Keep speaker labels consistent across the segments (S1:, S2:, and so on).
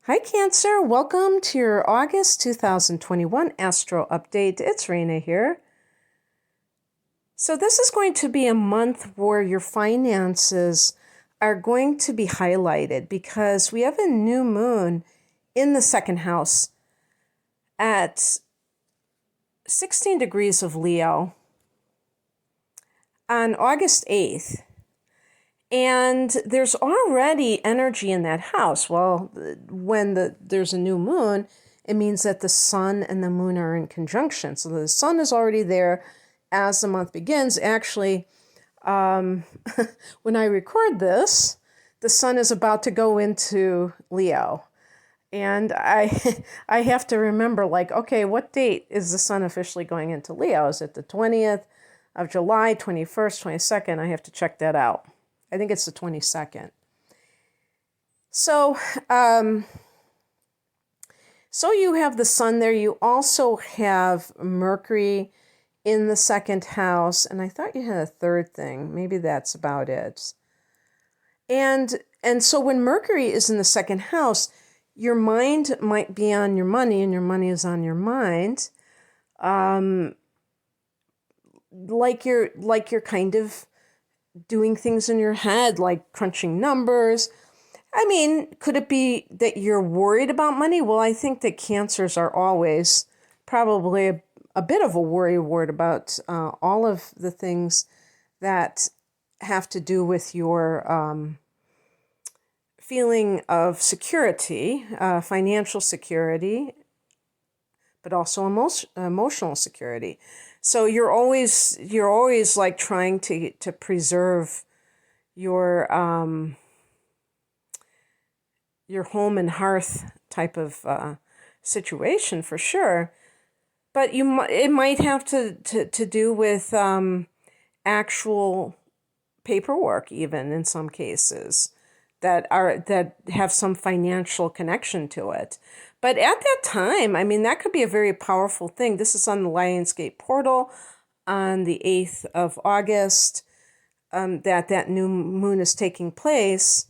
S1: Hi Cancer, welcome to your August 2021 Astro Update. It's Raina here. So this is going to be a month where your finances are going to be highlighted because we have a new moon in the second house at 16 degrees of Leo on August 8th. And there's already energy in that house. Well, when there's a new moon, it means that the sun and the moon are in conjunction. So the sun is already there as the month begins. Actually, when I record this, the sun is about to go into Leo. And I I have to remember, like, okay, what date is the sun officially going into Leo? Is it the 20th of July, 21st, 22nd? I have to check that out. I think it's the 22nd. So, so you have the sun there. You also have Mercury in the second house. And I thought you had a third thing. Maybe that's about it. And so when Mercury is in the second house, your mind might be on your money and your money is on your mind. Like you're kind of doing things in your head, like crunching numbers. I mean, could it be that you're worried about money? Well, I think that Cancers are always probably a bit of a worry word about all of the things that have to do with your feeling of security, financial security, but also emotional security. So you're always like trying to preserve your home and hearth type of situation for sure. But it might have to do with actual paperwork, even in some cases that have some financial connection to it. But at that time, I mean, that could be a very powerful thing. This is on the Lionsgate portal on the 8th of August, that new moon is taking place.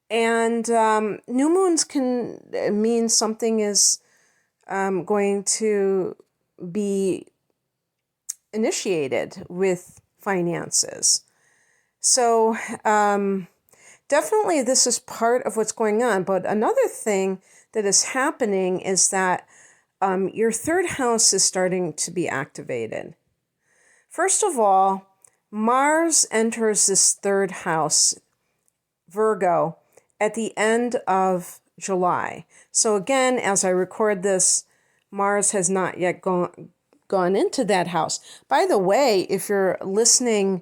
S1: And new moons can mean something is going to be initiated with finances. So definitely this is part of what's going on. But another thing that is happening is that your third house is starting to be activated. First of all, Mars enters this third house, Virgo, at the end of July. So again, as I record this, Mars has not yet gone into that house. By the way, if you're listening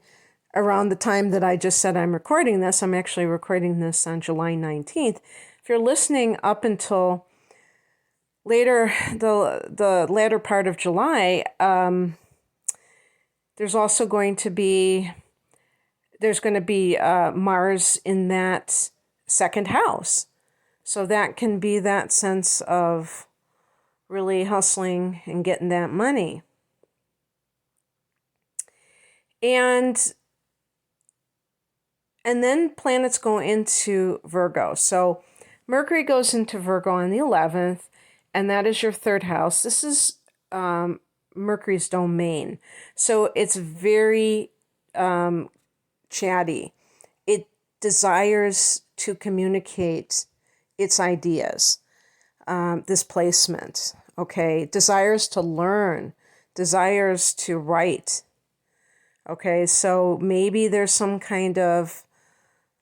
S1: around the time that I just said I'm recording this, I'm actually recording this on July 19th. If you're listening up until later, the latter part of July, there's also going to be Mars in that second house. So that can be that sense of really hustling and getting that money. And then planets go into Virgo. So Mercury goes into Virgo on the 11th, and that is your third house. This is Mercury's domain. So it's very chatty. It desires to communicate its ideas, this placement, okay? Desires to learn, desires to write, okay? So maybe there's some kind of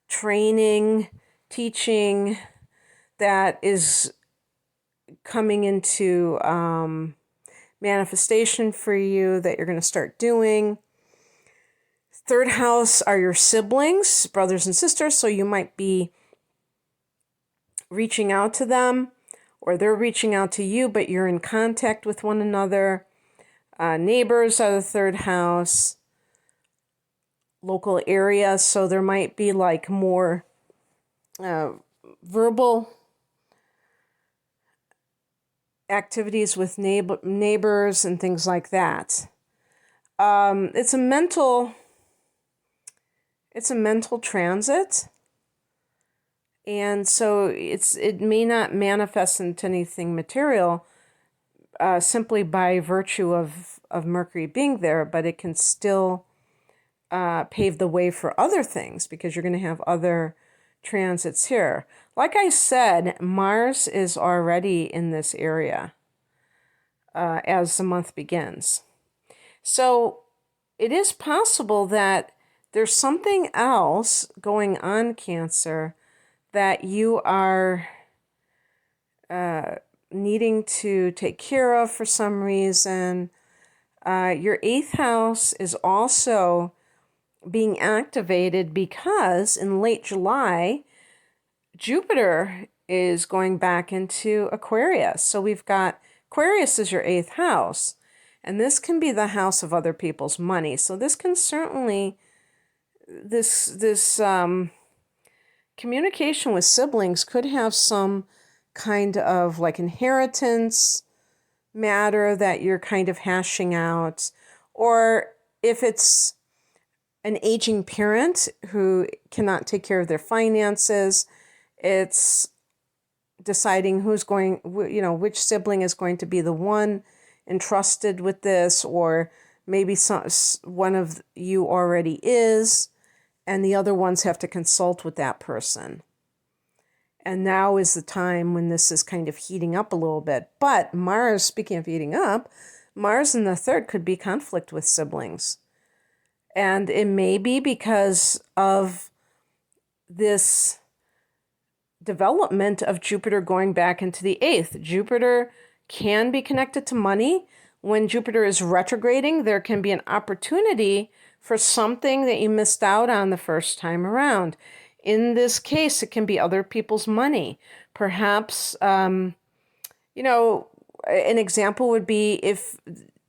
S1: training, teaching that is coming into manifestation for you that you're going to start doing. Third house are your siblings, brothers and sisters, so you might be reaching out to them or they're reaching out to you, but you're in contact with one another. Neighbors are the third house. Local area, so there might be like more verbal activities with neighbors and things like that. It's a mental transit, And so it may not manifest into anything material simply by virtue of Mercury being there, but it can still pave the way for other things because you're going to have other transits here. Like I said, Mars is already in this area as the month begins. So it is possible that there's something else going on, Cancer, that you are needing to take care of for some reason. Your 8th house is also being activated because in late July, Jupiter is going back into Aquarius. So we've got Aquarius is your 8th house, and this can be the house of other people's money. So this can certainly, this communication with siblings could have some kind of like inheritance matter that you're kind of hashing out, or if it's an aging parent who cannot take care of their finances, it's deciding who's going, which sibling is going to be the one entrusted with this, or maybe one of you already is, and the other ones have to consult with that person. And now is the time when this is kind of heating up a little bit. But Mars, speaking of heating up, Mars in the 3rd could be conflict with siblings. And it may be because of this development of Jupiter going back into the 8th. Jupiter can be connected to money. When Jupiter is retrograding, there can be an opportunity for something that you missed out on the first time around. In this case, it can be other people's money. Perhaps, an example would be if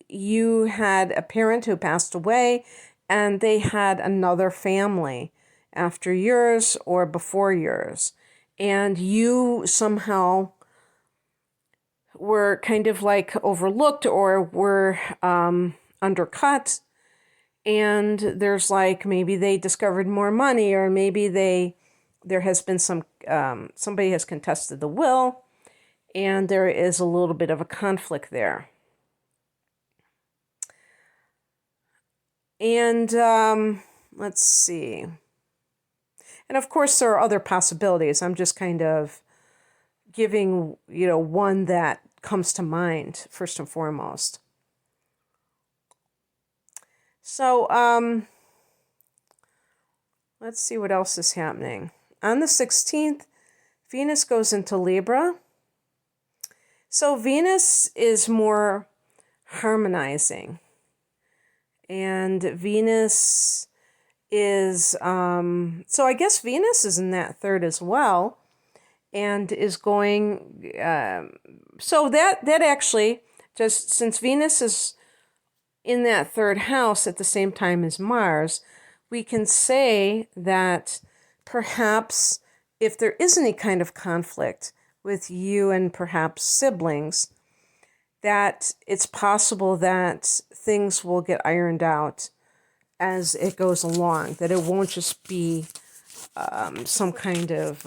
S1: you had a parent who passed away and they had another family after yours or before yours, and you somehow were kind of like overlooked or were undercut, and there's like maybe they discovered more money, or maybe there has been somebody has contested the will, and there is a little bit of a conflict there. And let's see. And of course, there are other possibilities. I'm just kind of giving, one that comes to mind first and foremost. So let's see what else is happening. On the 16th, Venus goes into Libra. So Venus is more harmonizing. And Venus is, so I guess Venus is in that 3rd as well, and is going, so that actually, just since Venus is in that 3rd house at the same time as Mars, we can say that perhaps if there is any kind of conflict with you and perhaps siblings, that it's possible that things will get ironed out as it goes along, that it won't just be some kind of,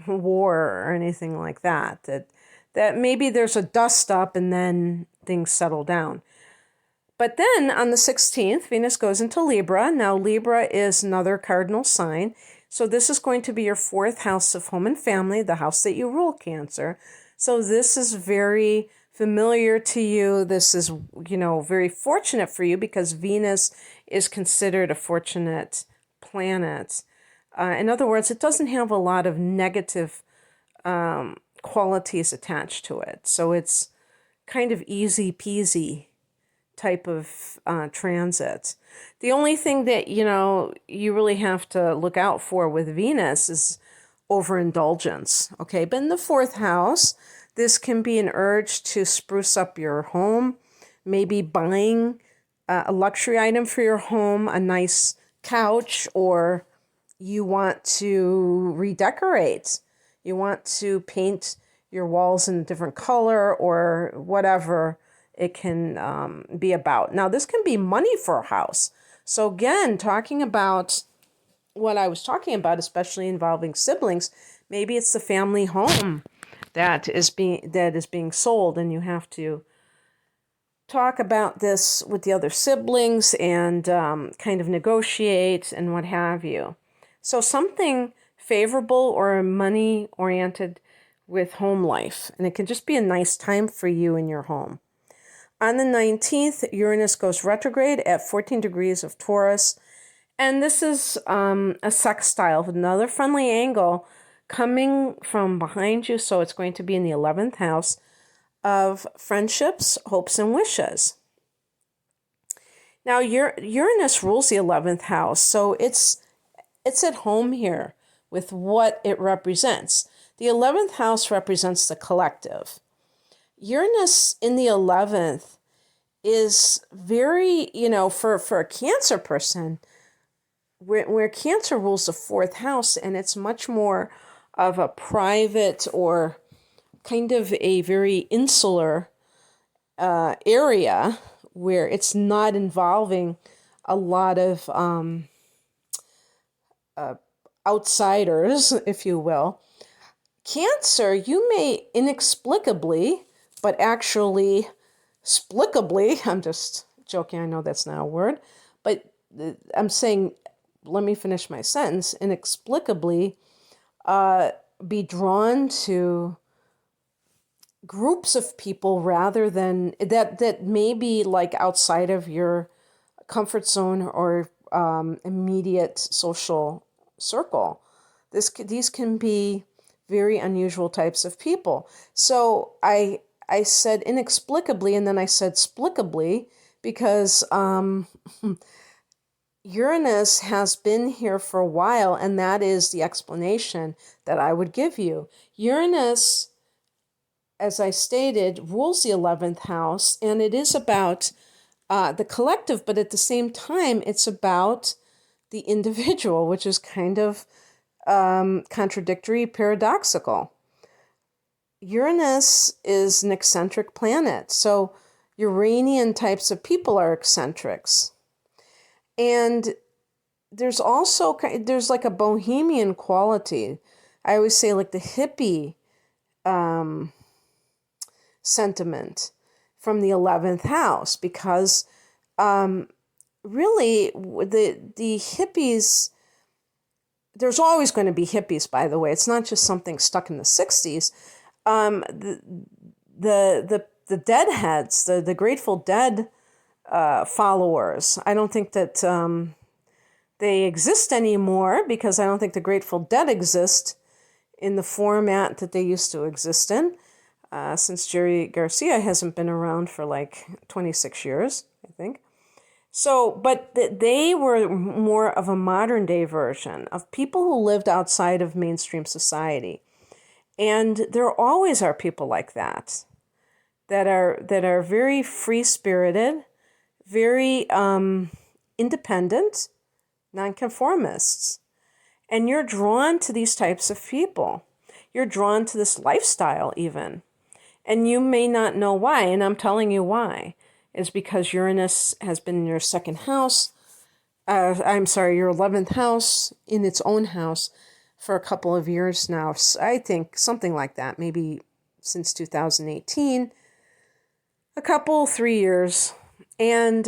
S1: war or anything like that, that maybe there's a dust up and then things settle down. But then on the 16th, Venus goes into Libra. Now, Libra is another cardinal sign. So this is going to be your 4th house of home and family, the house that you rule, Cancer. So this is very familiar to you. This is, very fortunate for you because Venus is considered a fortunate planet. In other words, it doesn't have a lot of negative qualities attached to it. So it's kind of easy peasy type of transit. The only thing that, you really have to look out for with Venus is overindulgence. Okay, but in the 4th house, this can be an urge to spruce up your home, maybe buying a luxury item for your home, a nice couch, or you want to redecorate. You want to paint your walls in a different color or whatever it can be about. Now, this can be money for a house. So again, talking about what I was talking about, especially involving siblings, maybe it's the family home that is being sold, and you have to talk about this with the other siblings and kind of negotiate and what have you. So something favorable or money oriented with home life, and it can just be a nice time for you in your home. On the 19th, Uranus goes retrograde at 14 degrees of Taurus, and this is a sextile with another friendly angle coming from behind you, so it's going to be in the 11th house of friendships, hopes, and wishes. Now, Uranus rules the 11th house, so it's at home here with what it represents. The 11th house represents the collective. Uranus in the 11th is very, for a Cancer person, where Cancer rules the 4th house, and it's much more of a private or kind of a very insular area where it's not involving a lot of outsiders, if you will. Cancer, you may inexplicably, but actually splicably, I'm just joking, I know that's not a word, but I'm saying, let me finish my sentence, inexplicably be drawn to groups of people rather than that may be like outside of your comfort zone or immediate social circle. These can be very unusual types of people. So I said inexplicably, and then I said splicably, because Uranus has been here for a while, and that is the explanation that I would give you. Uranus, as I stated, rules the 11th house, and it is about the collective, but at the same time, it's about the individual, which is kind of contradictory, paradoxical. Uranus is an eccentric planet, so Uranian types of people are eccentrics. And there's like a bohemian quality. I always say like the hippie sentiment from the 11th house, because really the hippies, there's always going to be hippies, by the way. It's not just something stuck in the 60s. The Deadheads, the Grateful Dead followers, I don't think that they exist anymore, because I don't think the Grateful Dead exist in the format that they used to exist in, since Jerry Garcia hasn't been around for like 26 years, I think. So, but they were more of a modern day version of people who lived outside of mainstream society. And there always are people like that are very free-spirited, very independent, nonconformists. And you're drawn to these types of people. You're drawn to this lifestyle even. And you may not know why, and I'm telling you why. It's because Uranus has been in your second house, your 11th house, in its own house for a couple of years now. I think something like that, maybe since 2018, 3 years. And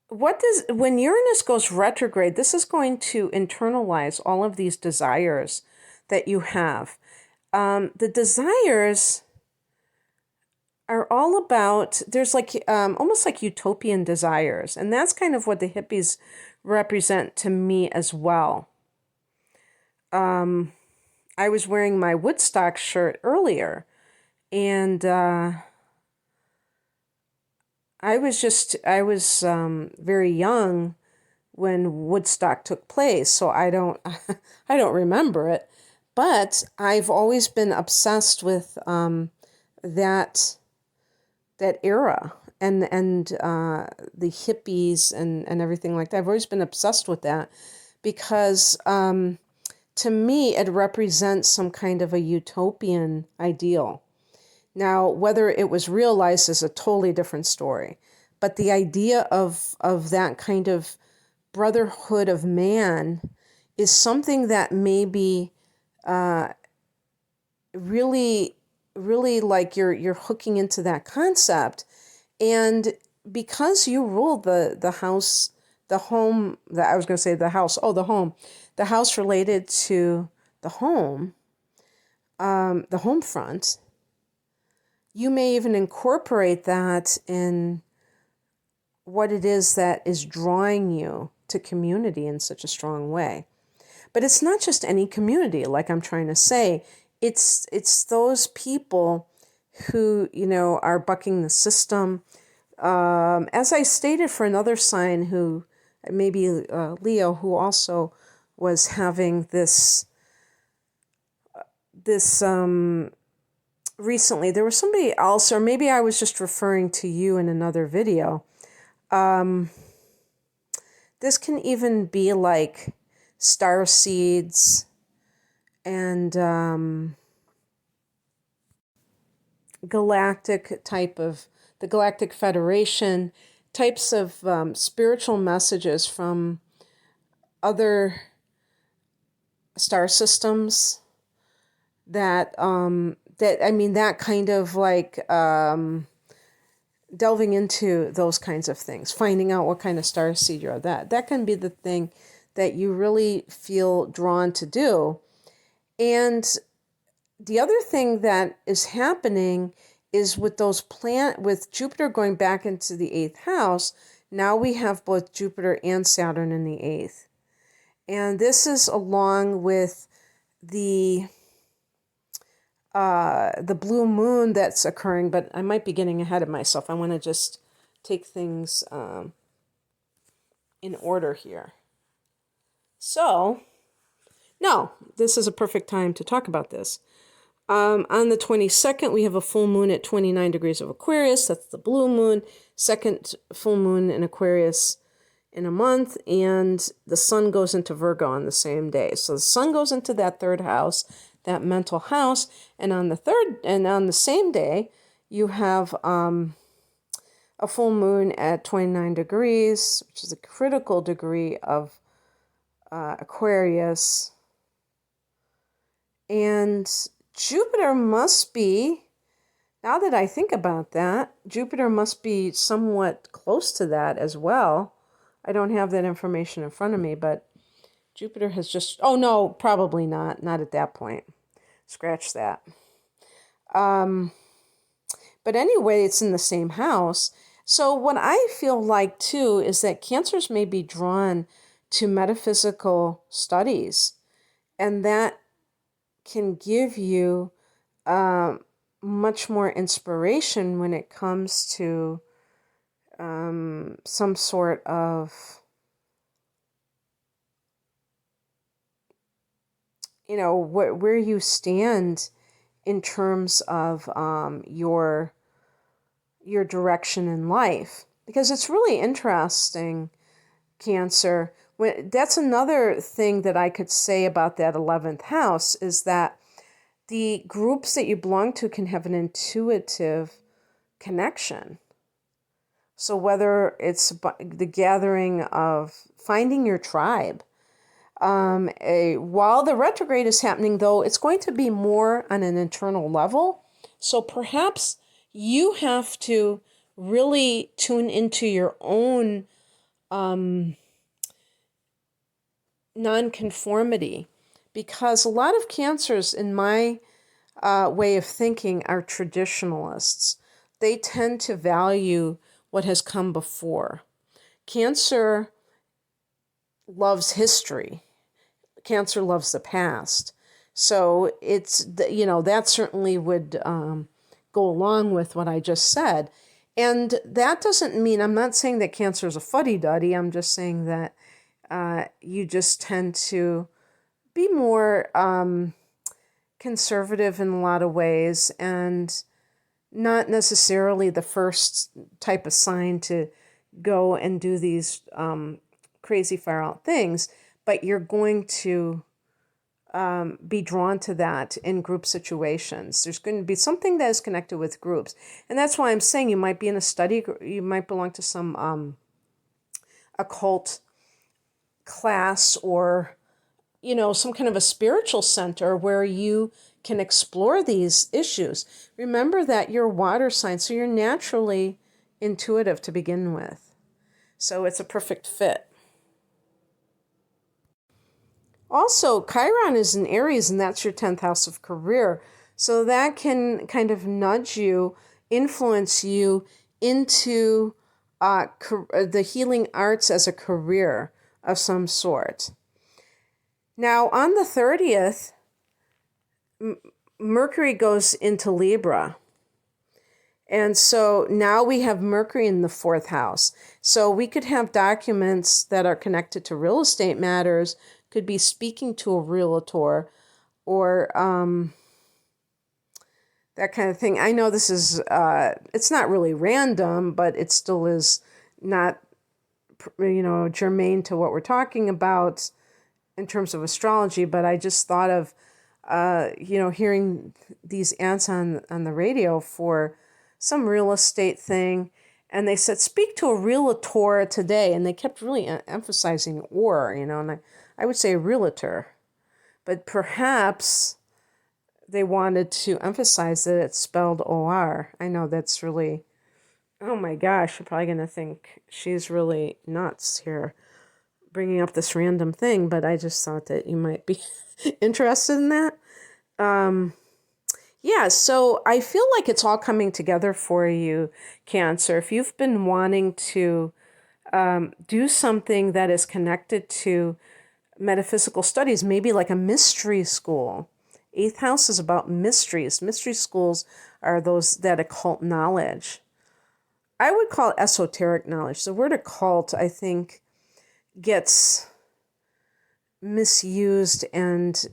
S1: when Uranus goes retrograde, this is going to internalize all of these desires that you have. The desires are all about, there's like almost like utopian desires, and that's kind of what the hippies represent to me as well. I was wearing my Woodstock shirt earlier, and I was very young when Woodstock took place, so I don't remember it, but I've always been obsessed with that era and the hippies and everything like that. I've always been obsessed with that because to me it represents some kind of a utopian ideal. Now, whether it was realized is a totally different story. but the idea of that kind of brotherhood of man is something that maybe really, really like you're hooking into that concept. And because you rule the house, the home, that I was going to say the house, the house related to the home front, you may even incorporate that in what it is that is drawing you to community in such a strong way. But it's not just any community, like I'm trying to say. It's those people who, are bucking the system. As I stated for another sign who, maybe Leo, who also was having this recently, there was somebody else, or maybe I was just referring to you in another video. This can even be like star seeds and the Galactic Federation, types of spiritual messages from other star systems that that kind of like delving into those kinds of things, finding out what kind of star seed you're. That can be the thing that you really feel drawn to do. And the other thing that is happening is with with Jupiter going back into the 8th house, now we have both Jupiter and Saturn in the 8th. And this is along with the blue moon that's occurring, but I might be getting ahead of myself. I want to just take things in order here. So, no, this is a perfect time to talk about this. On the 22nd, we have a full moon at 29 degrees of Aquarius. That's the blue moon. Second full moon in Aquarius in a month. And the sun goes into Virgo on the same day. So the sun goes into that third house, that mental house. And on the same day, you have a full moon at 29 degrees, which is a critical degree of Aquarius. And Jupiter must be, now that I think about that, Jupiter must be somewhat close to that as well. I don't have that information in front of me, but Jupiter has just, oh no, probably not at that point. Scratch that. But anyway, it's in the same house. So what I feel like too is that Cancers may be drawn to metaphysical studies, and that can give you much more inspiration when it comes to some sort of, where you stand in terms of your direction in life. Because it's really interesting, Cancer. That's another thing that I could say about that 11th house, is that the groups that you belong to can have an intuitive connection. So whether it's the gathering of finding your tribe, while the retrograde is happening, though, it's going to be more on an internal level. So perhaps you have to really tune into your own nonconformity, because a lot of Cancers, in my way of thinking, are traditionalists. They tend to value what has come before. Cancer loves history. Cancer loves the past. So it's, that certainly would go along with what I just said. And that doesn't mean, I'm not saying that Cancer is a fuddy-duddy. I'm just saying that you just tend to be more conservative in a lot of ways, and not necessarily the first type of sign to go and do these crazy far out things, but you're going to be drawn to that in group situations. There's going to be something that is connected with groups. And that's why I'm saying you might be in a study, you might belong to some occult class, or, some kind of a spiritual center where you can explore these issues. Remember that you're water sign, so you're naturally intuitive to begin with. So it's a perfect fit. Also, Chiron is in Aries, and that's your 10th house of career. So that can kind of nudge you, influence you into the healing arts as a career of some sort. Now, on the 30th, Mercury goes into Libra. And so now we have Mercury in the 4th house. So we could have documents that are connected to real estate matters, could be speaking to a realtor, or that kind of thing. I know this is, it's not really random, but it still is not, germane to what we're talking about in terms of astrology. But I just thought of, hearing these ads on the radio for some real estate thing. And they said, speak to a realtor today. And they kept really emphasizing or, and I would say a realtor. But perhaps they wanted to emphasize that it's spelled O-R. I know that's really, oh my gosh, you're probably going to think she's really nuts here, bringing up this random thing, but I just thought that you might be interested in that. So I feel like it's all coming together for you, Cancer. If you've been wanting to do something that is connected to metaphysical studies, maybe like a mystery school. 8th house is about mysteries. Mystery schools are that occult knowledge. I would call it esoteric knowledge. The word occult, I think, gets misused and,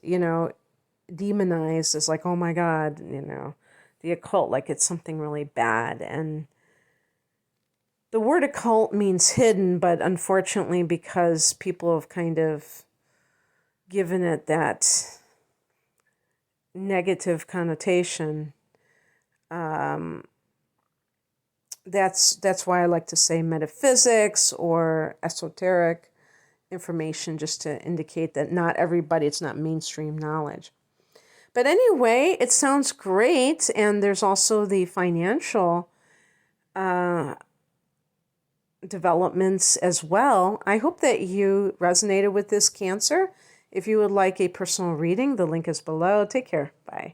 S1: demonized as like, oh my God, the occult, like it's something really bad. And the word occult means hidden, but unfortunately, because people have kind of given it that negative connotation, that's why I like to say metaphysics or esoteric information, just to indicate that not everybody, it's not mainstream knowledge. But anyway, it sounds great. And there's also the financial developments as well. I hope that you resonated with this, Cancer. If you would like a personal reading, the link is below. Take care. Bye.